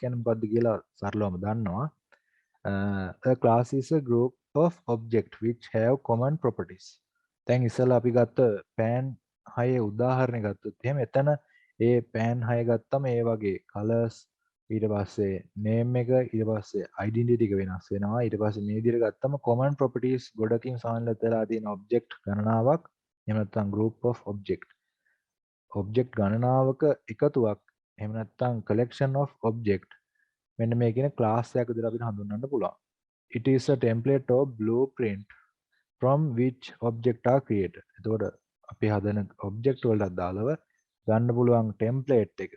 කියන්නේ මොකද්ද කියලා සරලවම දන්නවා. A class is a group of objects which have common properties. දැන් ඉස්සෙල්ලා අපි ගත්ත pan 6 උදාහරණය ගත්තොත් එහෙම එතන ඒ pan 6 ගත්තම ඒ වගේ colors ඊට පස්සේ name එක ඊට පස්සේ identity එක වෙනස් වෙනවා. ඊට පස්සේ මේ විදිහට ගත්තම common properties ගොඩකින් සාන්ලත වෙලා තියෙන object ගණනාවක් එහෙම නැත්නම් group of object. object ගණනාවක එකතුවක් එහෙම නැත්නම් collection of object මෙන්න මේ කියන class එකක් විදිහට අපිට හඳුන්වන්න පුළුවන්. It is a template or blueprint from which object are created. එතකොට අපි හදන object වලට අදාළව ගන්න පුළුවන් template එක.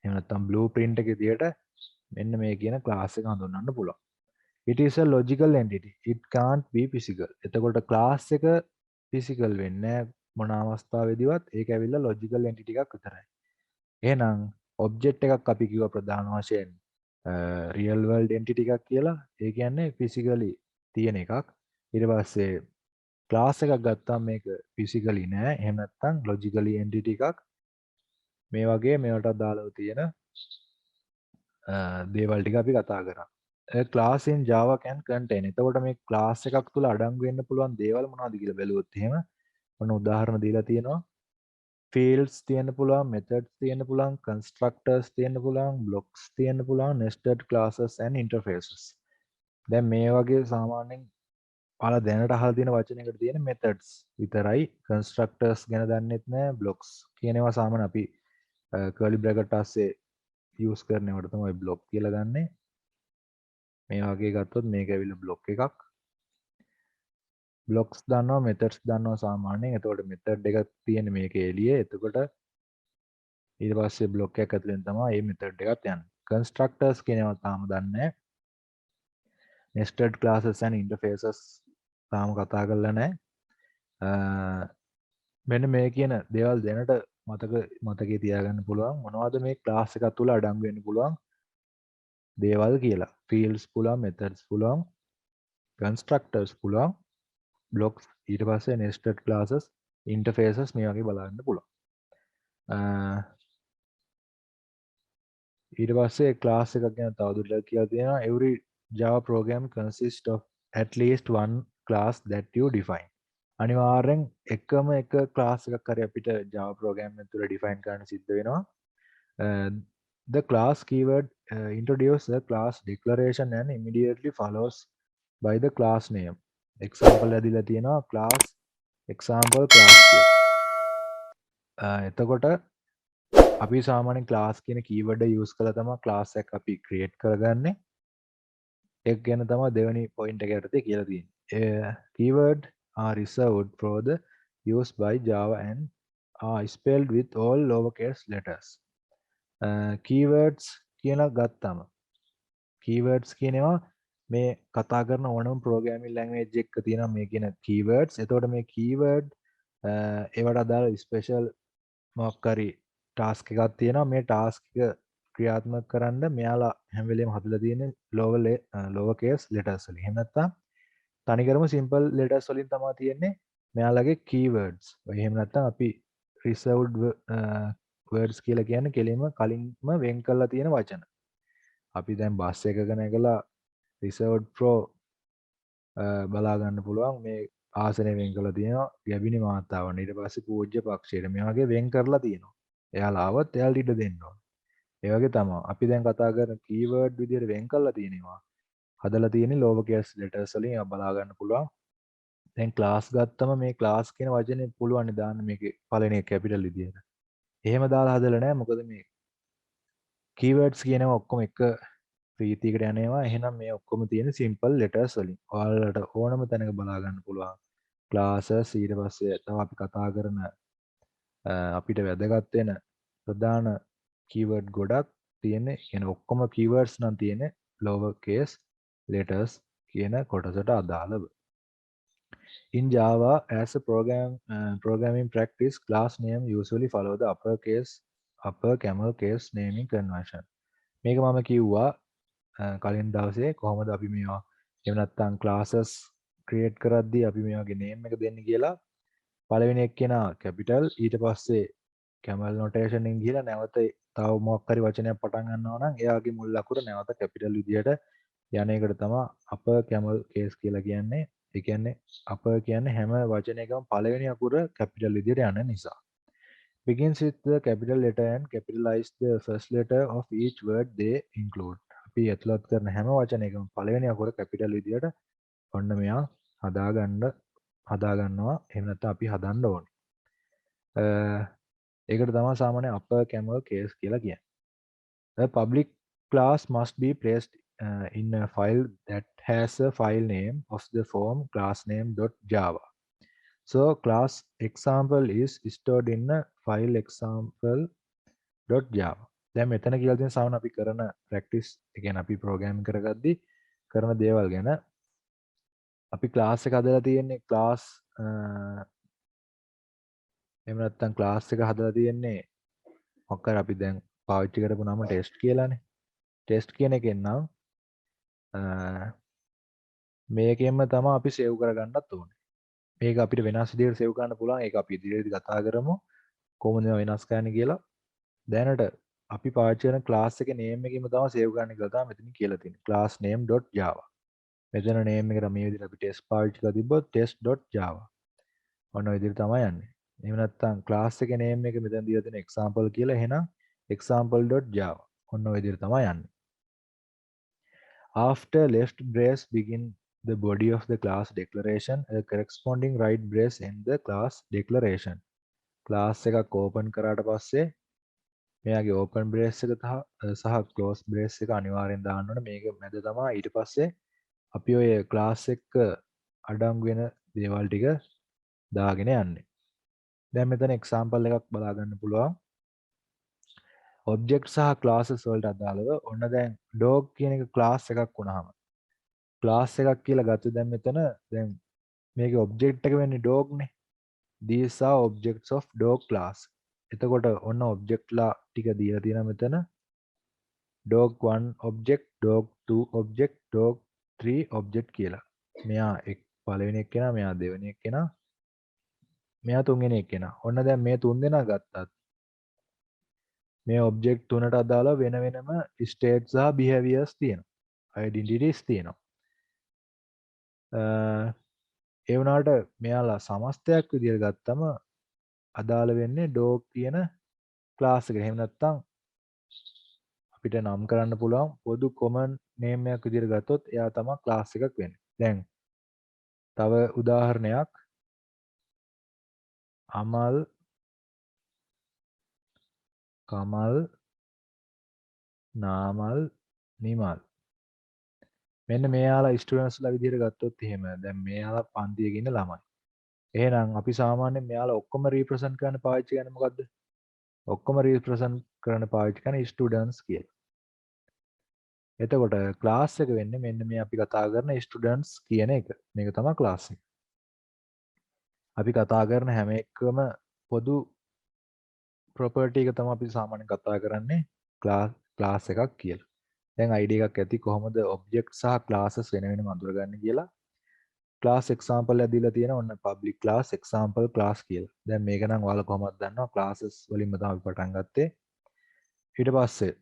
එහෙම නැත්නම් blueprint එකේ විදිහට මෙන්න මේ කියන class එක හඳුන්වන්න පුළුවන්. It is a logical entity. It can't be physical. එතකොට class එක physical වෙන්නේ මොන අවස්ථාවේදීවත් ඒක ඇවිල්ලා logical entity එකක් විතරයි. එහෙනම් object එකක් අපි කිව්ව ප්‍රධාන වශයෙන් real world entity එකක් කියලා. ඒ කියන්නේ physically තියෙන එකක්. ඊට පස්සේ class එකක් ගත්තාම මේක physically නෑ. එහෙම නැත්නම් logically entity එකක්. මේ වගේ මේවට අදාළව තියෙන දේවල් ටික අපි කතා කරා. A class in Java can contain. එතකොට මේ class එකක් තුල අඩංගු වෙන්න පුළුවන් දේවල් මොනවද කියලා බැලුවොත් එහෙම ඔන්න උදාහරණ දීලා තියෙනවා. fields තියෙන්න පුළුවන්, methods තියෙන්න පුළුවන්, constructors තියෙන්න පුළුවන්, blocks තියෙන්න පුළුවන්, nested classes and interfaces. දැන් මේ වගේ සාමාන්‍යයෙන් ඔයාලා දැනට අහලා තියෙන වචනයකට තියෙන methods විතරයි. constructors ගැන දන්නෙත් නෑ. blocks කියන ඒවා සාමාන්‍ය අපි curly bracket ASCII use කරන ඒවාට තමයි block කියලා ගන්නෙ. මේ වගේ ගත්තොත් මේක ඇවිල්ලා block එකක්. blocks දන්නවා, methods දන්නවා සාමාන්‍යයෙන්. එතකොට method එකක් තියෙන්නේ මේකේ එළියේ. එතකොට ඊට පස්සේ block එකක් ඇතුලෙන් තමයි මේ method එකත් යන්නේ. constructors කියන ඒවා තාම දන්නේ නැහැ. nested classes and interfaces තාම කතා කරලා නැහැ. මෙන්න මේ කියන දේවල් දැනට මතකේ තියාගන්න පුළුවන්. මොනවද මේ class එක තුළ අඩංගු වෙන්න පුළුවන් දේවල් කියලා. fields පුළුවන්, methods පුළුවන්, constructors පුළුවන්, blocks ඊට පස්සේ nested classes, interfaces මේ වගේ බලන්න පුළුවන්. ඊට පස්සේ class එකක් ගැන තවදුරටත් කියලා තියෙනවා. every Java program consists of at least one class that you define. අනිවාර්යෙන් එකම එක class එකක් හරි අපිට Java program එක තුළ define කරන්න සිද්ධ වෙනවා. The class keyword introduce the class declaration and immediately follows by the class name. example ඇදලා තියෙනවා class example class කියලා. එතකොට අපි සාමාන්‍යයෙන් class කියන keyword එක use කරලා තමයි class එකක් අපි create කරගන්නේ. ඒක ගැන තමයි දෙවෙනි point එක යටතේ කියලා තියෙන්නේ. Keyword are reserved for the use by Java and are spelled with all lowercase letters. Keywords කියලා ගත්තම keywords කියනවා මේ කතා කරන ඕනම programming language එකක තියෙනවා මේ කියන keywords. එතකොට මේ keyword ඒවට අදාළ special මොකක් හරි task එකක් තියෙනවා. මේ task එක ක්‍රියාත්මක කරන්න මෙයාලා හැම වෙලේම හදලා තියෙන්නේ lowercase letters වලින්. එහෙම නැත්නම් තනිකරම simple letters වලින් තමයි තියෙන්නේ මෙයාලගේ keywords. එහෙම නැත්නම් අපි reserved words කියලා කියන්නේ කෙලින්ම කලින්ම වෙන් කරලා තියෙන වචන. අපි දැන් බස් එකක නැගලා reserved pro බලා ගන්න පුළුවන් මේ ආසනය වෙන් කරලා තියෙනවා ගැබිනි මාතාවන. ඊට පස්සේ පූජ්‍ය පක්ෂයට මේ වගේ වෙන් කරලා තියෙනවා. එයාලා ආවොත් එයාලට ඉඩ දෙන්න ඕන. ඒ වගේ තමයි අපි දැන් කතා කරන keyword විදිහට වෙන් කරලා තියෙනවා. හදලා තියෙන්නේ lowercase letters වලින් ඒවා බලා ගන්න පුළුවන්. දැන් class ගත්තම මේ class කියන වචනේ පුළුවන් දාන්න මේකේ පළවෙනි එක capital විදිහට. එහෙම දාලා හදලා නැහැ. මොකද මේ keywords කියනවා ඔක්කොම එක ප්‍රීතියකට යනවා. එහෙනම් මේ ඔක්කොම තියෙන simple letters වලින්. ඔයාලට ඕනම තැනක බලා ගන්න පුළුවන්. classes ඊට පස්සේ තව අපි කතා කරන අපිට වැදගත් වෙන ප්‍රධාන keyword ගොඩක් තියෙන්නේ. කියන්නේ ඔක්කොම keywords නම් තියෙන්නේ lowercase letters කියන කොටසට අදාළව. In Java, as a programming practice, class name usually follow the upper camel case naming convention. මේක මම කිව්වා කලින් දවසේ කොහොමද අපි මේවා එහෙම නැත්නම් classes create කරද්දී අපි මේ වගේ name එක දෙන්නේ කියලා. පළවෙනි එක කෙනා capital ඊට පස්සේ camel notation එකෙන් ගිහලා නැවත තව මොකක් හරි වචනයක් පටන් ගන්නවා නම් එයාගේ මුල් අකුර නැවත කැපිටල් විදියට යන එකට තමයි අපර් කැමල් කේස් කියලා කියන්නේ. ඒ කියන්නේ අපර් කියන්නේ හැම වචනයකම පළවෙනි අකුර කැපිටල් විදියට යන නිසා. Begins with the capital letter and capitalize the first letter of each word they include. අපි ඇතුළත් කරන හැම වචනයකම පළවෙනි අකුර කැපිටල් විදියට ඔන්න මෙයා හදා ගන්නවා. එහෙම නැත්නම් අපි හදන්න ඕනේ. ඒකට තමයි සාමාන්‍ය upper camel case කියලා කියන්නේ. The public class must be placed in a file that has a file name of the form classname.java. So class example is stored in a file example.java. දැන් මෙතන කියලා තියෙන සාමාන්‍ය අපි කරන ප්‍රැක්ටිස් ඒ කියන්නේ අපි ප්‍රෝග්‍රෑමින් කරගද්දි කරන දේවල් ගැන අපි ක්ලාස් එක හදලා තියෙන්නේ ක්ලාස් එහෙම නැත්නම් ක්ලාස් එක හදලා තියෙන්නේ මොකක් හරි අපි දැන් පාවිච්චි කරපු නම ටෙස්ට් කියලානේ. ටෙස්ට් කියන එකෙන් නම් මේකෙන්ම තමයි අපි සේව් කරගන්නත් ඕනේ. මේක අපිට වෙනස් විදිහට සේව් කරන්න පුළුවන්. ඒක අපි ඉදිරියේදී කතා කරමු. කොහොමද මේවා වෙනස් කරන්නේ කියලා. දැනට අපි පාවිච්චි කරන ක්ලාස් එකේ නේම් එකෙම තමයි සේව් කරන්න කියලා තමයි මෙතන කියලා තියෙන්නේ. classname.java. මෙතන නේම් එකට මේ විදිහට අපි ටෙස්ට් පාවිච්චි කරලා තිබ්බොත් test.java. ඔන්න ඔය විදිහට තමයි යන්නේ. එහෙම නැත්නම් ක්ලාස් එකේ නේම් එක මෙතන දීලා තියෙන example කියලා. එහෙනම් example.java. ඔන්න ඔය විදිහට තමයි යන්නේ. After left brace begin the body of the class declaration, a corresponding right brace in the class declaration. class එකක් open කරාට පස්සේ මෙයාගේ open brace එක සහ close brace එක අනිවාර්යෙන් දාන්න ඕනේ. මේක මැද තමයි ඊට පස්සේ අපි ඔය class එක අඩංගු වෙන දේවල් ටික දාගෙන යන්නේ. දැන් මෙතන example එකක් බලා ගන්න පුළුවන්. object සහ classes වලට අදාළව ඔන්න දැන් dog කියන එක class එකක් වුණාම class එකක් කියලා ගත්තොත් දැන් මෙතන දැන් මේකේ object එක වෙන්නේ dog නේ. these are objects of dog class. එතකොට ඔන්න object ලා ටික දීලා තියෙනවා මෙතන dog 1 object, dog 2 object, dog 3 object කියලා. මෙයා පළවෙනි එක්කෙනා, මෙයා දෙවෙනි එක්කෙනා, මෙයා තුන්වෙනි එක්කෙනා. ඔන්න දැන් මේ තුන් දෙනා ගත්තත් මේ object තුනට අදාළව වෙන වෙනම state සහ behaviors තියෙනවා. identities තියෙනවා. ඒ වුණාට මෙයාලා සමස්තයක් විදියට ගත්තම අදාළ වෙන්නේ dog කියන class එකට. එහෙම නැත්නම් අපිට නම් කරන්න පුළුවන් පොදු common name එකක් විදියට ගත්තොත් එයා තමයි class එකක් වෙන්නේ. දැන් තව උදාහරණයක් අමල්, කමල්, නාමල්, නිමල්. මෙන්න මෙයාලා ස්ටුඩන්ට්ස්ලා විදියට ගත්තොත් එහෙම දැන් මෙයාලා පන්තියක ඉන්න ළමයි. එහෙනම් අපි සාමාන්‍යයෙන් මෙයාලා ඔක්කොම රීප්‍රසන්ට් කරන්න පාවිච්චි කරන්නේ මොකද්ද? ඔක්කොම රීප්‍රසන්ට් කරන්න පාවිච්චි කරන්නේ ස්ටුඩන්ට්ස් කියලා. එතකොට ක්ලාස් එක වෙන්නේ මෙන්න මේ අපි කතා කරන ස්ටුඩන්ට්ස් කියන එක. මේක තමයි ක්ලාස් එක. අපි කතා කරන හැම එකම පොදු ප්‍රොපර්ටි එක තමයි අපි සාමාන්‍යයෙන් කතා කරන්නේ ක්ලාස් එකක් කියලා. දැන් idea එකක් ඇති කොහොමද object සහ classes වෙන වෙනම අඳුරගන්නේ කියලා. class example එක දීලා තියෙනවා ඔන්න public class example class කියලා. දැන් මේක නම් ඔයාලා කොහොමද දන්නවා classes වලින්ම තමයි පටන් ගත්තේ. ඊට පස්සේ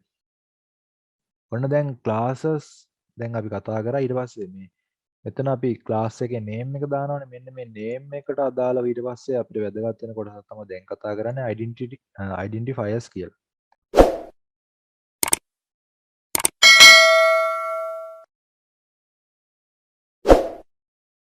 ඔන්න දැන් classes දැන් අපි කතා කරා ඊට පස්සේ මේ මෙතන අපි class එකේ name එක දානවානේ. මෙන්න මේ name එකට අදාළව ඊට පස්සේ අපිට වැදගත් වෙන කොටස තමයි දැන් කතා කරන්නේ identifiers කියලා.